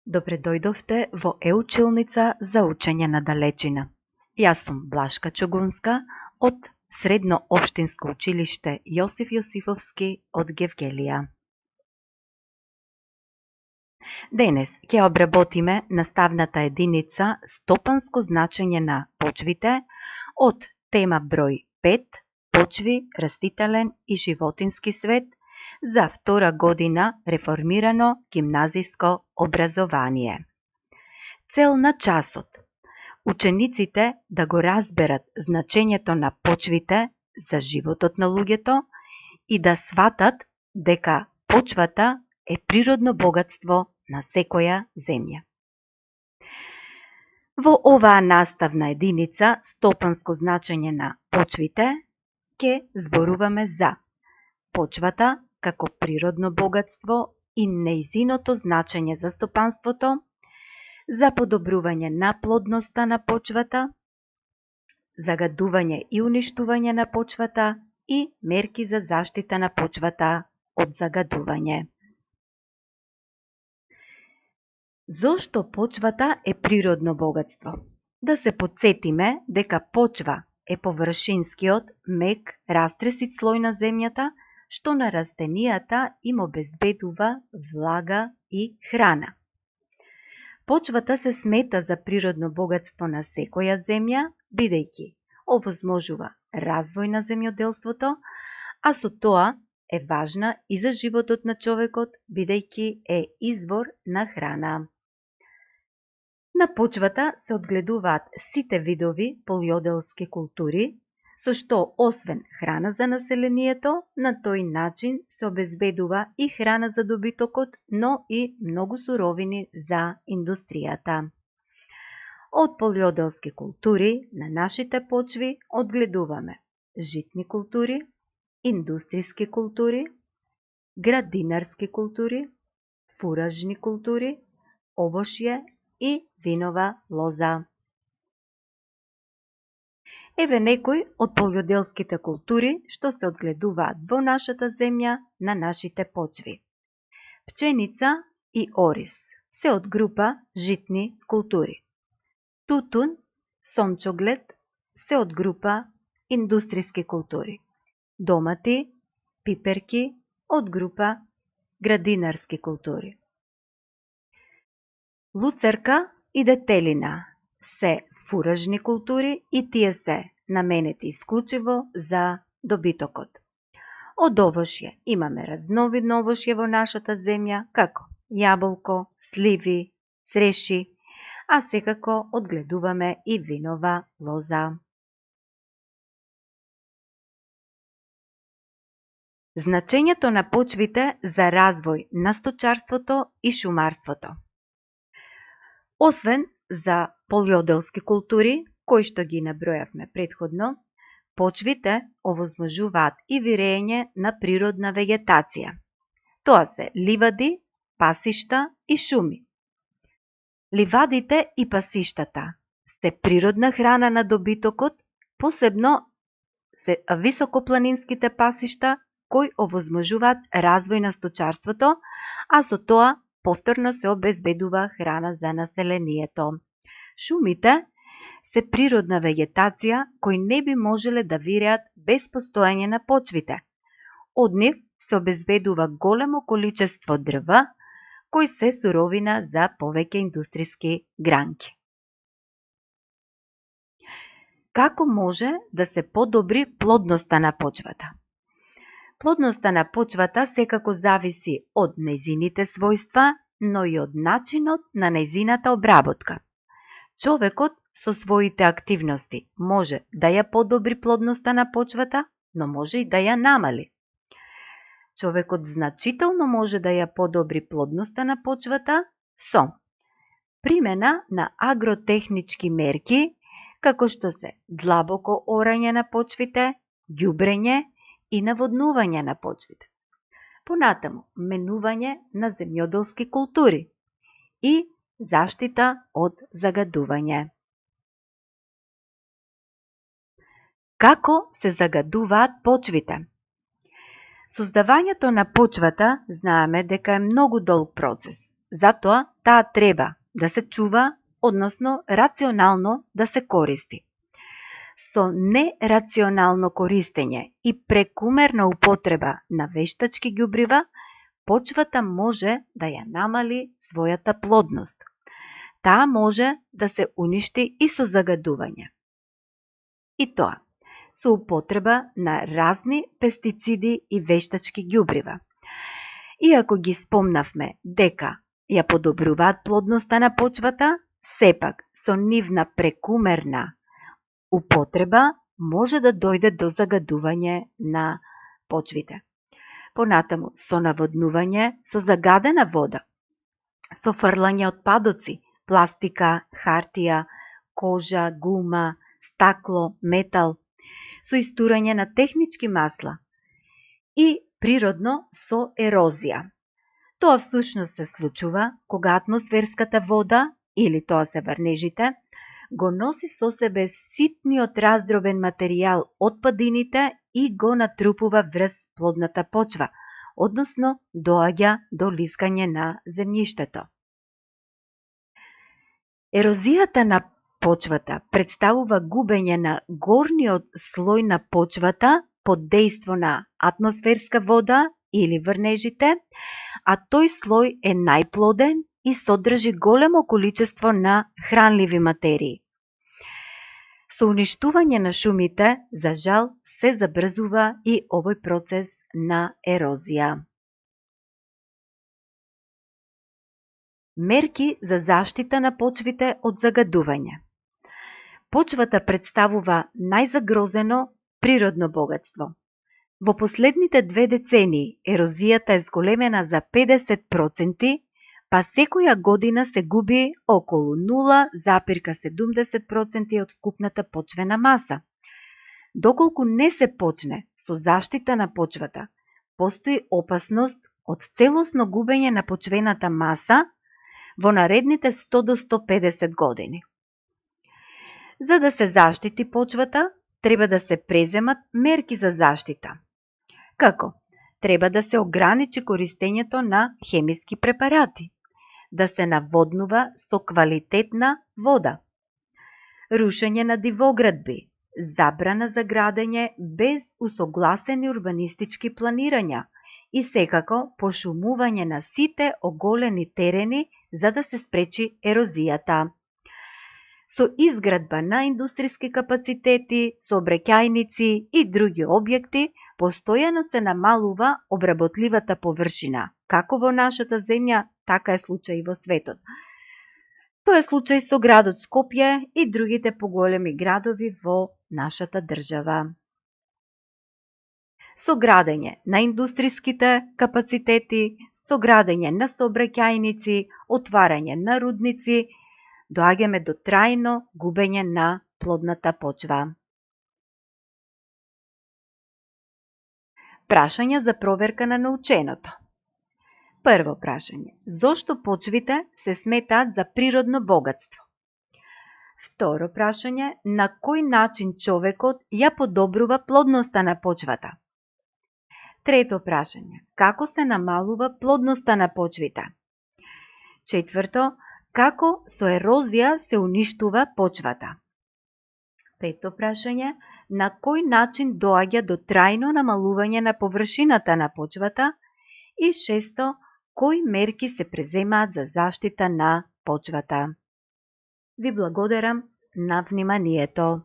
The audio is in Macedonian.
Добре дојдовте во e-училница за учење на далечина. Јас сум Блашка Чугунска од Средно општинско училиште Јосиф Јосифовски од Гевгелија. Денес ќе обработиме наставната единица стопанско значење на почвите од тема број 5 почви, растителен и животински свет за втора година реформирано гимназиско образование. Цел на часот: учениците да го разберат значењето на почвите за животот на луѓето и да сватат дека почвата е природно богатство на секоја земја. Во оваа наставна единица стопанско значење на почвите ќе зборуваме за почвата како природно богатство и нејзиното значење за стопанството, за подобрување на плодноста на почвата, загадување и уништување на почвата и мерки за заштита на почвата од загадување. Зошто почвата е природно богатство? Да се потсетиме дека почва е површинскиот, мек, растресит слој на земјата, што на растенијата им обезбедува влага и храна. Почвата се смета за природно богатство на секоја земја, бидејќи овозможува развој на земјоделството, а со тоа е важна и за животот на човекот, бидејќи е извор на храна. На почвата се одгледуваат сите видови полјоделски култури, со што освен храна за населението, на тој начин се обезбедува и храна за добитокот, но и многу суровини за индустријата. Од полјоделски култури на нашите почви одгледуваме житни култури, индустријски култури, градинарски култури, фуражни култури, овошје и винова лоза. Еве некои од полјоделските култури што се одгледуваат во нашата земја на нашите почви. Пченица и ориз се од група житни култури. Тутун, сончоглед се од група индустријски култури. Домати, пиперки од група градинарски култури. Луцерка и детелина се фуражни култури и тие се наменети исклучиво за добитокот. Од овошје имаме разновидно овошје во нашата земја, како јаболко, сливи, цреши, а секако одгледуваме и винова лоза. Значењето на почвите за развој на сточарството и шумарството. Освен за полјоделски култури, кои што ги набројавме претходно, почвите овозможуваат и вирење на природна вегетација. Тоа се ливади, пасишта и шуми. Ливадите и пасиштата се природна храна на добитокот, посебно се високопланинските пасишта кои овозможуваат развој на сточарството, а со тоа повторно се обезбедува храна за населението. Шумите се природна вегетација кои не би можеле да виреат без постоење на почвите. Од нив се обезбедува големо количество дрва, кои се суровина за повеќе индустријски гранки. Како може да се подобри плодноста на почвата? Плодноста на почвата секако зависи од нејзините својства, но и од начинот на нејзината обработка. Човекот со своите активности може да ја подобри плодноста на почвата, но може и да ја намали. Човекот значително може да ја подобри плодноста на почвата со примена на агротехнички мерки, како што се длабокоорање на почвите, ѓубрење и наводнување на почвите. Понатаму, менување на земјоделски култури и заштита од загадување. Како се загадуваат почвите? Создавањето на почвата знаеме дека е многу долг процес. затоа таа треба да се чува, односно рационално да се користи. Со нерационално користење и прекумерна употреба на вештачки ѓубрива, почвата може да ја намали својата плодност. Таа може да се уништи и со загадување. И тоа, со употреба на разни пестициди и вештачки ѓубрива. Иако ги спомнавме дека ја подобруваат плодноста на почвата, сепак со нивна прекумерна употреба може да дојде до загадување на почвите. Понатаму, со наводнување, со загадена вода, со фрлање отпадоци, пластика, хартија, кожа, гума, стакло, метал, со истурање на технички масла и природно со ерозија. Тоа всушност се случува кога атмосферската вода, или тоа се врнежите, го носи со себе ситниот раздробен материјал од падините и го натрупува врз плодната почва, односно доаѓа до лискање на земјиштето. Ерозијата на почвата представува губење на горниот слој на почвата под дејство на атмосферска вода или врнежите, а тој слој е најплоден и содржи големо количество на хранливи материи. Со уништување на шумите, за жал, се забрзува и овој процес на ерозија. Мерки за заштита на почвите од загадување. Почвата представува најзагрозено природно богатство. Во последните 2 децении ерозијата е зголемена за 50%, па секоја година се губи околу 0,70% од вкупната почвена маса. Доколку не се почне со заштита на почвата, постои опасност од целосно губење на почвената маса во наредните 100 до 150 години. За да се заштити почвата, треба да се преземат мерки за заштита. Како? Треба да се ограничи користењето на хемиски препарати, да се наводнува со квалитетна вода, рушење на дивоградби, забрана за градење без усогласени урбанистички планирања и секако пошумување на сите оголени терени за да се спречи ерозијата. Со изградба на индустријски капацитети, сообраќајници и други објекти, постојано се намалува обработливата површина, како во нашата земја, така е случај и во светот. Тоа е случај со градот Скопје и другите поголеми градови во нашата држава. Со градење на индустријските капацитети, со градење на сообраќајници, отварање на рудници, доаѓаме до трајно губење на плодната почва. Прашања за проверка на наученото. Прво прашање. Зошто почвите се сметаат за природно богатство? Второ прашање. На кој начин човекот ја подобрува плодноста на почвата? Трето прашање. Како се намалува плодноста на почвите? Четврто. Како со ерозија се уништува почвата? Пето прашање. На кој начин доаѓа до трајно намалување на површината на почвата? И шесто. Кои мерки се преземаат за заштита на почвата? Ви благодарам на вниманието.